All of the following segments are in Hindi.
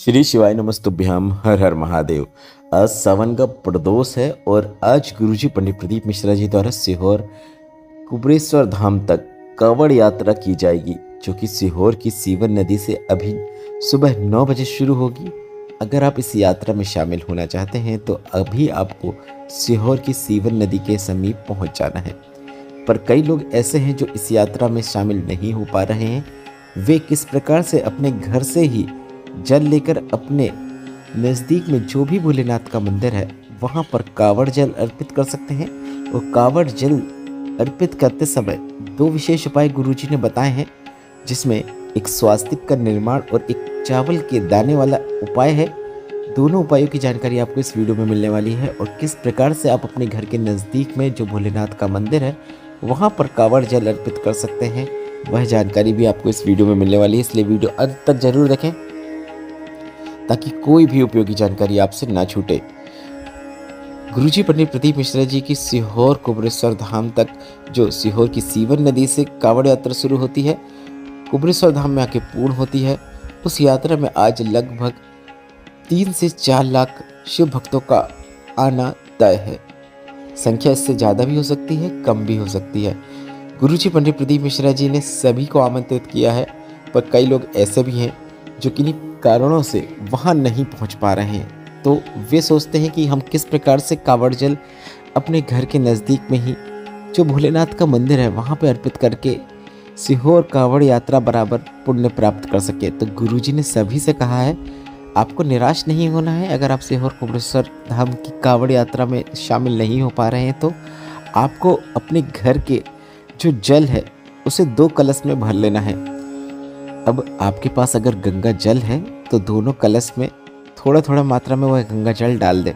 श्री शिवाय नमस्तुभ्याम। हर हर महादेव। आज सावन का प्रदोष है और आज गुरुजी पंडित प्रदीप मिश्रा जी द्वारा सीहोर कुबरेश्वर धाम तक कांवड़ यात्रा की जाएगी, जो कि सीहोर की सीवन नदी से अभी सुबह 9 बजे शुरू होगी। अगर आप इस यात्रा में शामिल होना चाहते हैं तो अभी आपको सीहोर की सीवन नदी के समीप पहुंच जाना है। पर कई लोग ऐसे हैं जो इस यात्रा में शामिल नहीं हो पा रहे हैं। वे किस प्रकार से अपने घर से ही जल लेकर अपने नज़दीक में जो भी भोलेनाथ का मंदिर है वहाँ पर कांवड़ जल अर्पित कर सकते हैं। और कांवड़ जल अर्पित करते समय 2 विशेष उपाय गुरुजी ने बताए हैं, जिसमें एक स्वास्तिक का निर्माण और एक चावल के दाने वाला उपाय है। दोनों उपायों की जानकारी आपको इस वीडियो में मिलने वाली है और किस प्रकार से आप अपने घर के नज़दीक में जो भोलेनाथ का मंदिर है वहाँ पर कांवड़ जल अर्पित कर सकते हैं, वह जानकारी भी आपको इस वीडियो में मिलने वाली है। इसलिए वीडियो अंत तक जरूर देखें ताकि कोई भी उपयोगी जानकारी आपसे ना छूटे। गुरुजी पंडित प्रदीप मिश्रा जी की सीहोर कुबरेश्वर धाम तक, जो सीहोर की सीवन नदी से कांवड़ यात्रा शुरू होती है, कुबरेश्वर धाम में आके पूर्ण होती है। उस यात्रा में आज लगभग 3 से 4 लाख शिव भक्तों का आना तय है। संख्या इससे ज़्यादा भी हो सकती है, कम भी हो सकती है। गुरुजी पंडित प्रदीप मिश्रा जी ने सभी को आमंत्रित किया है, पर कई लोग ऐसे भी हैं जो किन्हीं कारणों से वहाँ नहीं पहुँच पा रहे हैं। तो वे सोचते हैं कि हम किस प्रकार से कांवड़ जल अपने घर के नज़दीक में ही जो भोलेनाथ का मंदिर है वहाँ पे अर्पित करके सीहोर कांवड़ यात्रा बराबर पुण्य प्राप्त कर सके। तो गुरुजी ने सभी से कहा है, आपको निराश नहीं होना है। अगर आप सीहोर कुबरेश्वर धाम की कांवड़ यात्रा में शामिल नहीं हो पा रहे हैं तो आपको अपने घर के जो जल है उसे 2 कलश में भर लेना है। अब आपके पास अगर गंगा जल है तो दोनों कलश में थोड़ा थोड़ा मात्रा में वह गंगा जल डाल दें।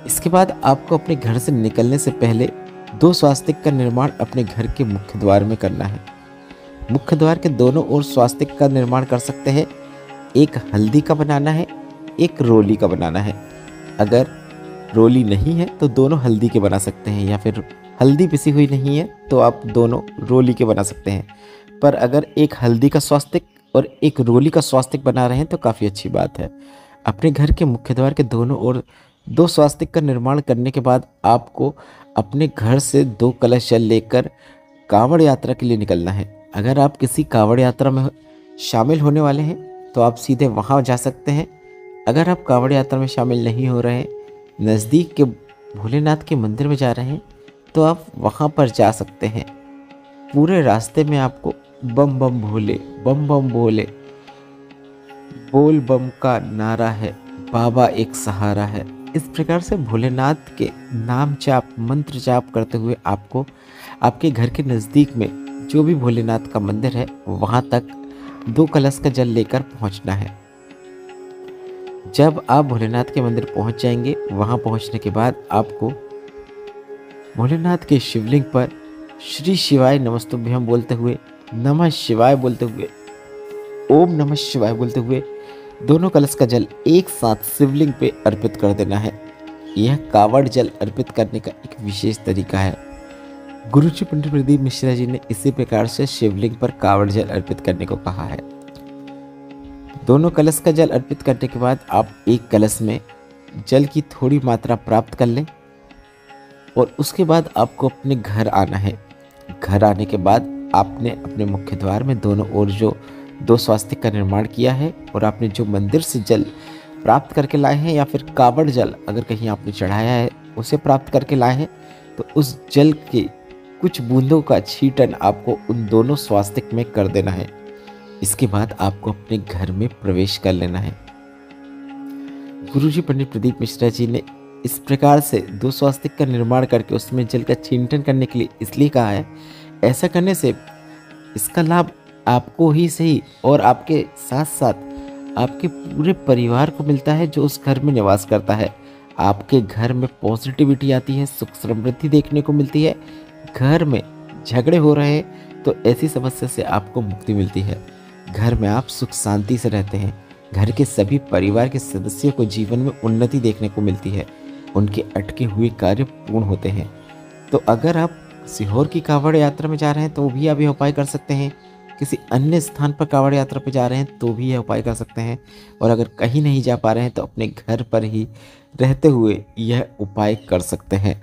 इसके बाद आपको अपने घर से निकलने से पहले 2 स्वास्तिक का निर्माण अपने घर के मुख्य द्वार में करना है। मुख्य द्वार के दोनों ओर स्वास्तिक का निर्माण कर सकते हैं। एक हल्दी का बनाना है, एक रोली का बनाना है। अगर रोली नहीं है तो दोनों हल्दी के बना सकते हैं, या फिर हल्दी पिसी हुई नहीं है तो आप दोनों रोली के बना सकते हैं। पर अगर एक हल्दी का स्वास्तिक और एक रोली का स्वास्तिक बना रहे हैं तो काफ़ी अच्छी बात है। अपने घर के मुख्य द्वार के दोनों ओर 2 स्वास्तिक का निर्माण करने के बाद आपको अपने घर से 2 कलश जल लेकर कांवड़ यात्रा के लिए निकलना है। अगर आप किसी कांवड़ यात्रा में शामिल होने वाले हैं तो आप सीधे वहाँ जा सकते हैं। अगर आप कांवड़ यात्रा में शामिल नहीं हो रहे हैं, नज़दीक के भोलेनाथ के मंदिर में जा रहे हैं, तो आप वहाँ पर जा सकते हैं। पूरे रास्ते में आपको बम बम भोले, बम बम भोले, बोल बम का नारा है, बाबा एक सहारा है, इस प्रकार से भोलेनाथ के नाम जाप, मंत्र जाप करते हुए आपको आपके घर के नज़दीक में जो भी भोलेनाथ का मंदिर है वहाँ तक 2 कलश का जल लेकर पहुँचना है। जब आप भोलेनाथ के मंदिर पहुँच जाएंगे, वहाँ पहुँचने के बाद आपको भोलेनाथ के शिवलिंग पर श्री शिवाय नमस्तुभ्यम बोलते हुए, नमः शिवाय बोलते हुए, ओम नमः शिवाय बोलते हुए दोनों कलश का जल एक साथ शिवलिंग पे अर्पित कर देना है। यह कांवड़ जल अर्पित करने का एक विशेष तरीका है। गुरुजी पंडित प्रदीप मिश्रा जी ने इसी प्रकार से शिवलिंग पर कांवड़ जल अर्पित करने को कहा है। दोनों कलश का जल अर्पित करने के बाद आप एक कलश में जल की थोड़ी मात्रा प्राप्त कर लें और उसके बाद आपको अपने घर आना है। घर आने के बाद आपने अपने मुख्य द्वार में दोनों ओर जो 2 स्वास्तिक का निर्माण किया है और आपने जो मंदिर से जल प्राप्त करके लाए हैं, या फिर कांवड़ जल अगर कहीं आपने चढ़ाया है उसे प्राप्त करके लाए हैं, तो उस जल के कुछ बूंदों का छींटन आपको उन दोनों स्वास्तिक में कर देना है। इसके बाद आपको अपने घर में प्रवेश कर लेना है। गुरुजी पंडित प्रदीप मिश्रा जी ने इस प्रकार से 2 स्वास्तिक का निर्माण करके उसमें जल का छींटन करने के लिए इसलिए कहा है। ऐसा करने से इसका लाभ आपको ही सही और आपके साथ साथ आपके पूरे परिवार को मिलता है जो उस घर में निवास करता है। आपके घर में पॉजिटिविटी आती है, सुख समृद्धि देखने को मिलती है। घर में झगड़े हो रहे हैं तो ऐसी समस्या से आपको मुक्ति मिलती है। घर में आप सुख शांति से रहते हैं। घर के सभी परिवार के सदस्यों को जीवन में उन्नति देखने को मिलती है। उनके अटके हुए कार्य पूर्ण होते हैं। तो अगर आप सीहोर की कांवड़ यात्रा में जा रहे हैं तो भी आप ये उपाय कर सकते हैं, किसी अन्य स्थान पर कांवड़ यात्रा पे जा रहे हैं तो भी यह उपाय कर सकते हैं। और अगर कहीं नहीं जा पा रहे हैं तो अपने घर पर ही रहते हुए यह उपाय कर सकते हैं।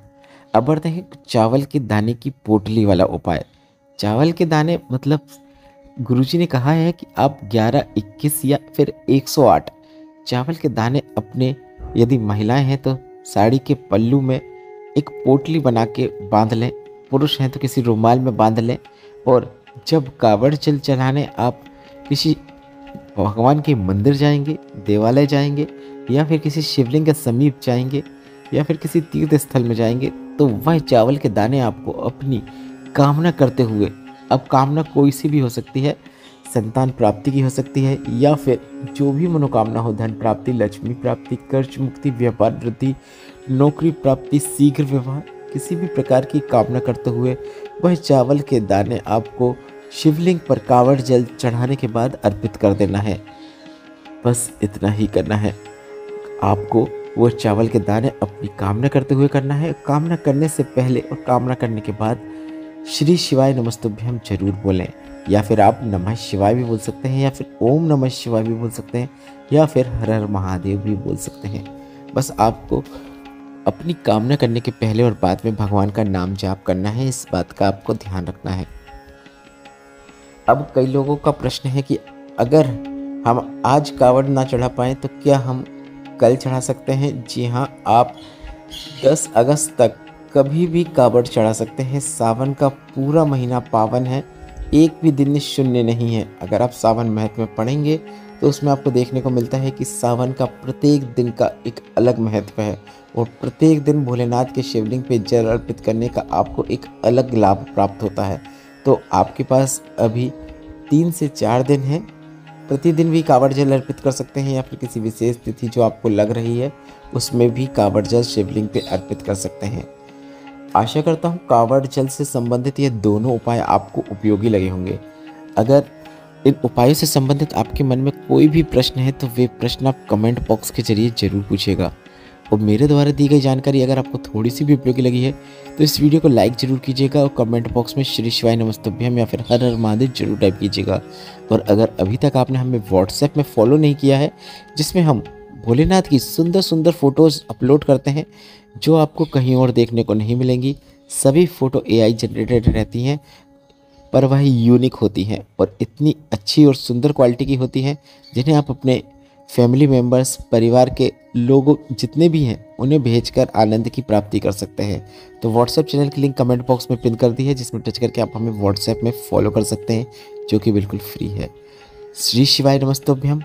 अब बढ़ते हैं चावल के दाने की पोटली वाला उपाय। चावल के दाने मतलब गुरुजी ने कहा है कि आप 11, 21 या फिर 108 चावल के दाने अपने, यदि महिलाएं हैं तो साड़ी के पल्लू में एक पोटली बना के बांध लें, पुरुष हैं तो किसी रुमाल में बांध लें। और जब कावड़ जल चढ़ाने आप किसी भगवान के मंदिर जाएंगे, देवालय जाएंगे या फिर किसी शिवलिंग के समीप जाएंगे या फिर किसी तीर्थ स्थल में जाएंगे, तो वह चावल के दाने आपको अपनी कामना करते हुए, अब कामना कोई सी भी हो सकती है, संतान प्राप्ति की हो सकती है या फिर जो भी मनोकामना हो, धन प्राप्ति, लक्ष्मी प्राप्ति, कर्ज मुक्ति, व्यापार वृद्धि, नौकरी प्राप्ति, शीघ्र विवाह, किसी भी प्रकार की कामना करते हुए वह चावल के दाने आपको शिवलिंग पर कावड़ जल चढ़ाने के बाद अर्पित कर देना है। बस इतना ही करना है। आपको वो चावल के दाने अपनी कामना करते हुए करना है। कामना करने से पहले और कामना करने के बाद श्री शिवाय नमस्तुभ्यम जरूर बोलें, या फिर आप नमः शिवाय भी बोल सकते हैं या फिर ओम नमः शिवाय भी बोल सकते हैं या फिर हर हर महादेव भी बोल सकते हैं। बस आपको अपनी कामना करने के पहले और बाद में भगवान का नाम जाप करना है, इस बात का आपको ध्यान रखना है। अब कई लोगों का प्रश्न है कि अगर हम आज कावड़ ना चढ़ा पाएँ तो क्या हम कल चढ़ा सकते हैं? जी हाँ, आप 10 अगस्त तक कभी भी कावड़ चढ़ा सकते हैं। सावन का पूरा महीना पावन है, एक भी दिन शून्य नहीं है। अगर आप सावन महत्व में पढ़ेंगे तो उसमें आपको देखने को मिलता है कि सावन का प्रत्येक दिन का एक अलग महत्व है और प्रत्येक दिन भोलेनाथ के शिवलिंग पे जल अर्पित करने का आपको एक अलग लाभ प्राप्त होता है। तो आपके पास अभी 3 से 4 दिन हैं। प्रतिदिन भी कावड़ जल अर्पित कर सकते हैं या फिर किसी विशेष तिथि जो आपको लग रही है उसमें भी कावड़ जल शिवलिंग पे अर्पित कर सकते हैं। आशा करता हूँ कावड़ जल से संबंधित ये दोनों उपाय आपको उपयोगी लगे होंगे। अगर इन उपायों से संबंधित आपके मन में कोई भी प्रश्न है तो वे प्रश्न आप कमेंट बॉक्स के जरिए जरूर पूछिएगा। और मेरे द्वारा दी गई जानकारी अगर आपको थोड़ी सी भी उपयोगी लगी है तो इस वीडियो को लाइक जरूर कीजिएगा और कमेंट बॉक्स में श्री शिवाय नमस्तुभ्यम या फिर हर हर महादेव जरूर टाइप कीजिएगा। और अगर अभी तक आपने हमें व्हाट्सएप में फॉलो नहीं किया है, जिसमें हम भोलेनाथ की सुंदर सुंदर फ़ोटोज़ अपलोड करते हैं जो आपको कहीं और देखने को नहीं मिलेंगी, सभी फ़ोटो AI जनरेटेड रहती हैं पर वह यूनिक होती हैं और इतनी अच्छी और सुंदर क्वालिटी की होती हैं जिन्हें आप अपने फैमिली मेम्बर्स, परिवार के लोग जितने भी हैं उन्हें भेजकर आनंद की प्राप्ति कर सकते हैं। तो व्हाट्सएप चैनल की लिंक कमेंट बॉक्स में पिन कर दी है, जिसमें टच करके आप हमें व्हाट्सएप में फॉलो कर सकते हैं, जो कि बिल्कुल फ्री है। श्री शिवाय नमस्तुभ्यम,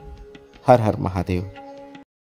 हर हर महादेव।